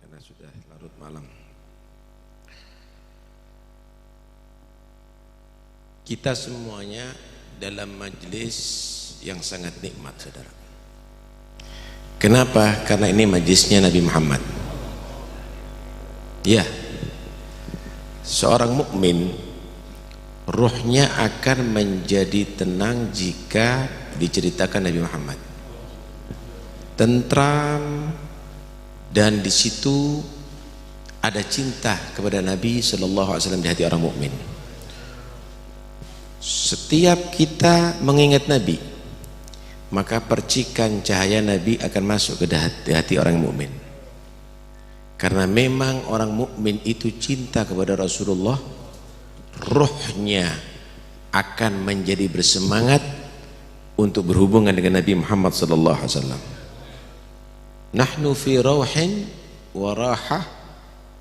karena sudah larut malam. Kita semuanya dalam majelis yang sangat nikmat, saudara. Kenapa? Karena ini majelisnya Nabi Muhammad. Ya, seorang mukmin ruhnya akan menjadi tenang jika diceritakan Nabi Muhammad, tentram, dan di situ ada cinta kepada Nabi Sallallahu Alaihi Wasallam di hati orang mukmin. Setiap kita mengingat Nabi, maka percikan cahaya Nabi akan masuk ke hati orang mukmin. Karena memang orang mukmin itu cinta kepada Rasulullah, ruhnya akan menjadi bersemangat untuk berhubungan dengan Nabi Muhammad sallallahu alaihi wasallam. Nahnu fi rawhin wa rahah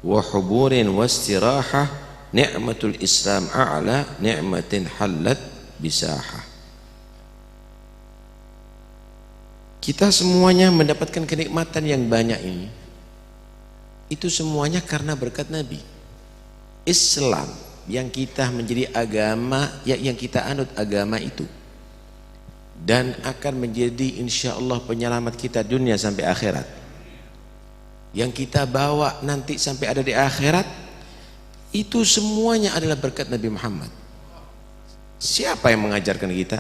wa huburin wa istirahah, ni'matul Islam a'la ni'matin halat bisahah. Kita semuanya mendapatkan kenikmatan yang banyak ini, itu semuanya karena berkat Nabi. Islam yang kita menjadi agama, yang kita anut agama itu, dan akan menjadi insyaallah penyelamat kita dunia sampai akhirat. Yang kita bawa nanti sampai ada di akhirat, itu semuanya adalah berkat Nabi Muhammad. Siapa yang mengajarkan kita?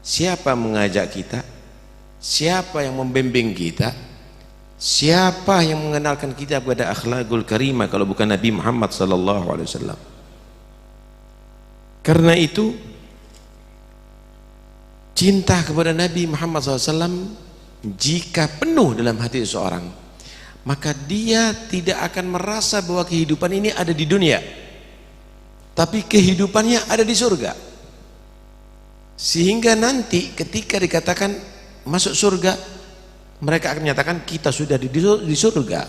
Siapa yang mengajak kita? Siapa yang membimbing kita? Siapa yang mengenalkan kita kepada akhlakul karimah kalau bukan Nabi Muhammad sallallahu alaihi wasallam? Karena itu cinta kepada Nabi Muhammad SAW jika penuh dalam hati seseorang, maka dia tidak akan merasa bahwa kehidupan ini ada di dunia, tapi kehidupannya ada di surga. Sehingga nanti ketika dikatakan masuk surga, mereka akan menyatakan kita sudah di surga.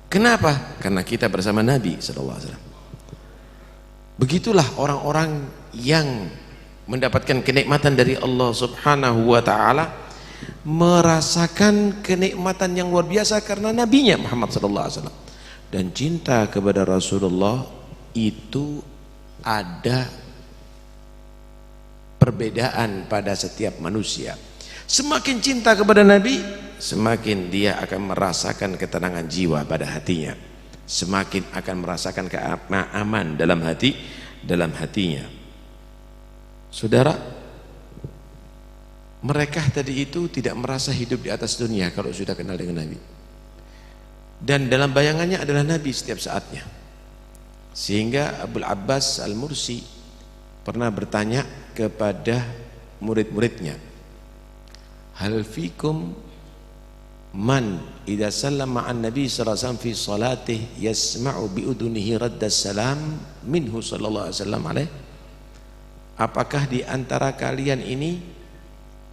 Kenapa? Karena kita bersama Nabi SAW. Begitulah orang-orang yang mendapatkan kenikmatan dari Allah Subhanahu wa ta'ala, merasakan kenikmatan yang luar biasa karena nabinya Muhammad sallallahu alaihi wasallam. Dan cinta kepada Rasulullah itu ada perbedaan pada setiap manusia. Semakin cinta kepada Nabi, semakin dia akan merasakan ketenangan jiwa pada hatinya, semakin akan merasakan keamanan dalam hatinya. Saudara, mereka tadi itu tidak merasa hidup di atas dunia kalau sudah kenal dengan Nabi, dan dalam bayangannya adalah Nabi setiap saatnya. Sehingga Abul Abbas Al-Mursi pernah bertanya kepada murid-muridnya, hal fikum man idza sallama an nabi sallallahu alaihi wasallam fi salatih yasma'u bi udunihi radda salam minhu sallallahu alaihi wasallam alaih? Apakah di antara kalian ini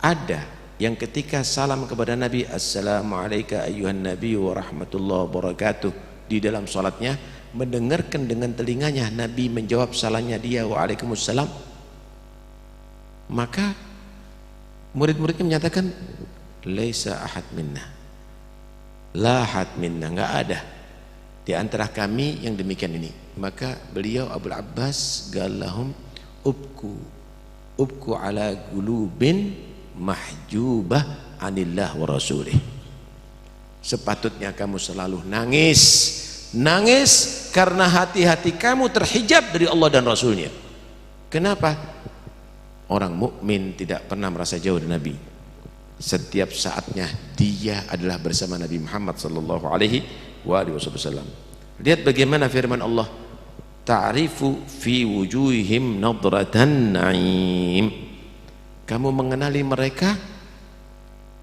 ada yang ketika salam kepada Nabi, assalamualaikum ayyuhan nabi wa rahmatullahi wa barakatuh, di dalam salatnya mendengarkan dengan telinganya Nabi menjawab salamnya dia waalaikumsalam? Maka murid-muridnya menyatakan laisa ahad minna, la ahad minna, enggak ada di antara kami yang demikian ini. Maka beliau Abul Abbas galahum ubku ala gulubin mahjubah anillah wa rasulih. Sepatutnya kamu selalu nangis karena hati-hati kamu terhijab dari Allah dan Rasulnya. Kenapa? Orang mukmin tidak pernah merasa jauh dari Nabi. Setiap saatnya dia adalah bersama Nabi Muhammad sallallahu alaihi wasallam. Lihat bagaimana firman Allah, ta'rifu fi wujuhihim nadratan na'im. Kamu mengenali mereka,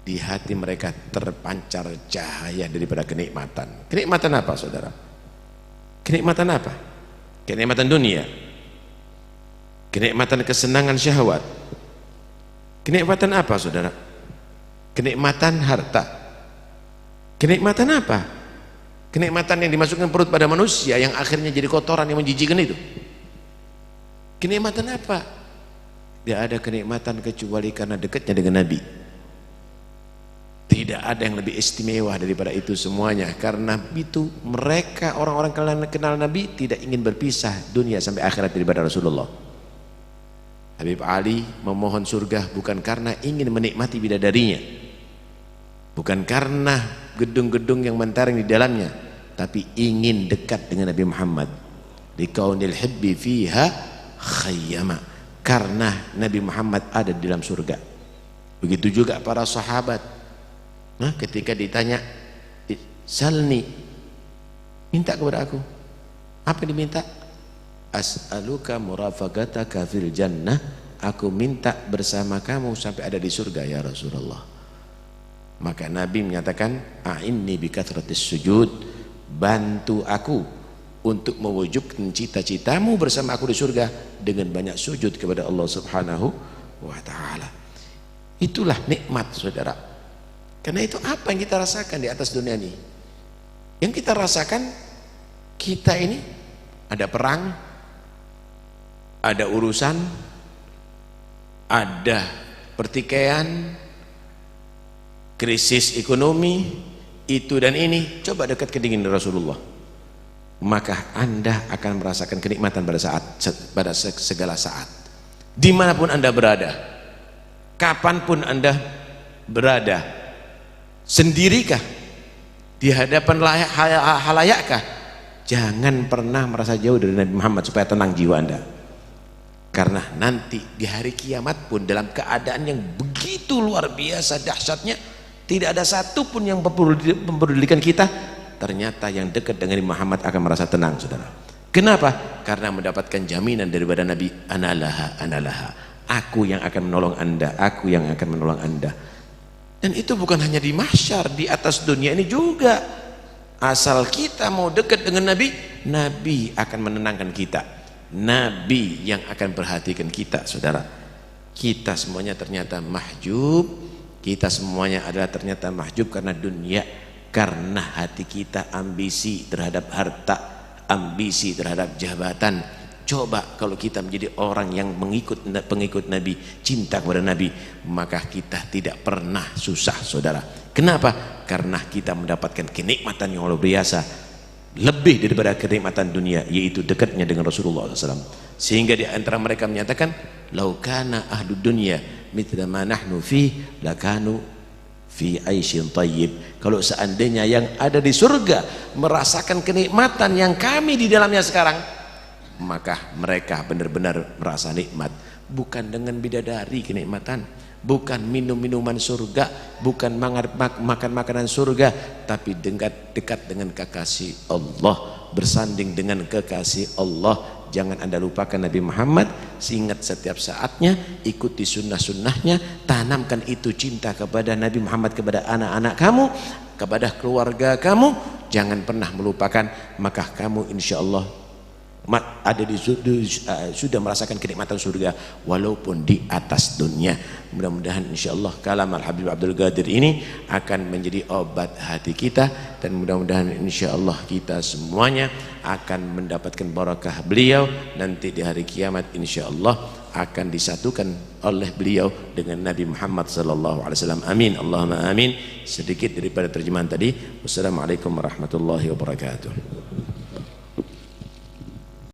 di hati mereka terpancar cahaya daripada kenikmatan. Kenikmatan apa, saudara? Kenikmatan apa? Kenikmatan dunia, kenikmatan kesenangan syahwat. Kenikmatan apa, saudara? Kenikmatan harta. Kenikmatan apa? Kenikmatan yang dimasukkan perut pada manusia yang akhirnya jadi kotoran yang menjijikkan itu. Kenikmatan apa? Tidak ada kenikmatan kecuali karena dekatnya dengan Nabi. Tidak ada yang lebih istimewa daripada itu semuanya. Karena itu mereka orang-orang kenal Nabi tidak ingin berpisah dunia sampai akhirat daripada Rasulullah. Habib Ali memohon surga bukan karena ingin menikmati bidadarinya, bukan karena gedung-gedung yang mentereng di dalamnya, tapi ingin dekat dengan Nabi Muhammad. Likaunil hibbi fiha khayyama, karena Nabi Muhammad ada di dalam surga. Begitu juga para sahabat. Nah, ketika ditanya, salni, minta kepada aku. Apa yang diminta? As'aluka murafaqataka fil jannah. Aku minta bersama kamu sampai ada di surga ya Rasulullah. Maka Nabi menyatakan, a'inni bi kathratis sujud, bantu aku untuk mewujudkan cita-citamu bersama aku di surga dengan banyak sujud kepada Allah Subhanahu wa taala. Itulah nikmat, saudara. Karena itu apa yang kita rasakan di atas dunia ini? Yang kita rasakan, kita ini ada perang, ada urusan, ada pertikaian, krisis ekonomi, itu dan ini. Coba dekat ke dingin Rasulullah, maka Anda akan merasakan kenikmatan pada segala saat, dimanapun Anda berada, kapanpun Anda berada. Sendirikah? Di hadapan halayakkah? Jangan pernah merasa jauh dari Nabi Muhammad supaya tenang jiwa Anda. Karena nanti di hari kiamat pun dalam keadaan yang begitu luar biasa dahsyatnya, tidak ada satupun yang mempedulikan kita. Ternyata yang dekat dengan Nabi Muhammad akan merasa tenang, saudara. Kenapa? Karena mendapatkan jaminan daripada Nabi, analaha, analaha. Aku yang akan menolong Anda, aku yang akan menolong Anda. Dan itu bukan hanya di mahsyar, di atas dunia ini juga. Asal kita mau dekat dengan Nabi, Nabi akan menenangkan kita. Nabi yang akan perhatikan kita, saudara. Kita semuanya ternyata mahjub. Kita semuanya adalah ternyata mahjub karena dunia. Karena hati kita ambisi terhadap harta, ambisi terhadap jabatan. Coba kalau kita menjadi orang yang pengikut Nabi, cinta kepada Nabi, maka kita tidak pernah susah, saudara. Kenapa? Karena kita mendapatkan kenikmatan yang luar biasa, lebih daripada kenikmatan dunia, yaitu dekatnya dengan Rasulullah SAW. Sehingga di antara mereka menyatakan, laukana ahlu dunya mithla ma nahnu fi lakanu fi aisyin tayyib. Kalau seandainya yang ada di surga merasakan kenikmatan yang kami di dalamnya sekarang, maka mereka benar-benar merasa nikmat. Bukan dengan bidadari kenikmatan, bukan minum-minuman surga, bukan makan makanan surga, tapi dekat dengan kekasih Allah, bersanding dengan kekasih Allah. Jangan Anda lupakan Nabi Muhammad, ingat setiap saatnya, ikuti sunnah-sunnahnya, tanamkan itu cinta kepada Nabi Muhammad, kepada anak-anak kamu, kepada keluarga kamu. Jangan pernah melupakan, maka kamu insya Allah sudah merasakan kenikmatan surga walaupun di atas dunia. Mudah-mudahan insyaallah kalam Al-Habib Abdul Qadir ini akan menjadi obat hati kita, dan mudah-mudahan insyaallah kita semuanya akan mendapatkan barakah beliau nanti di hari kiamat. Insyaallah akan disatukan oleh beliau dengan Nabi Muhammad sallallahu alaihi wasallam. Amin, Allahumma amin. Sedikit daripada terjemahan tadi. Wassalamualaikum warahmatullahi wabarakatuh.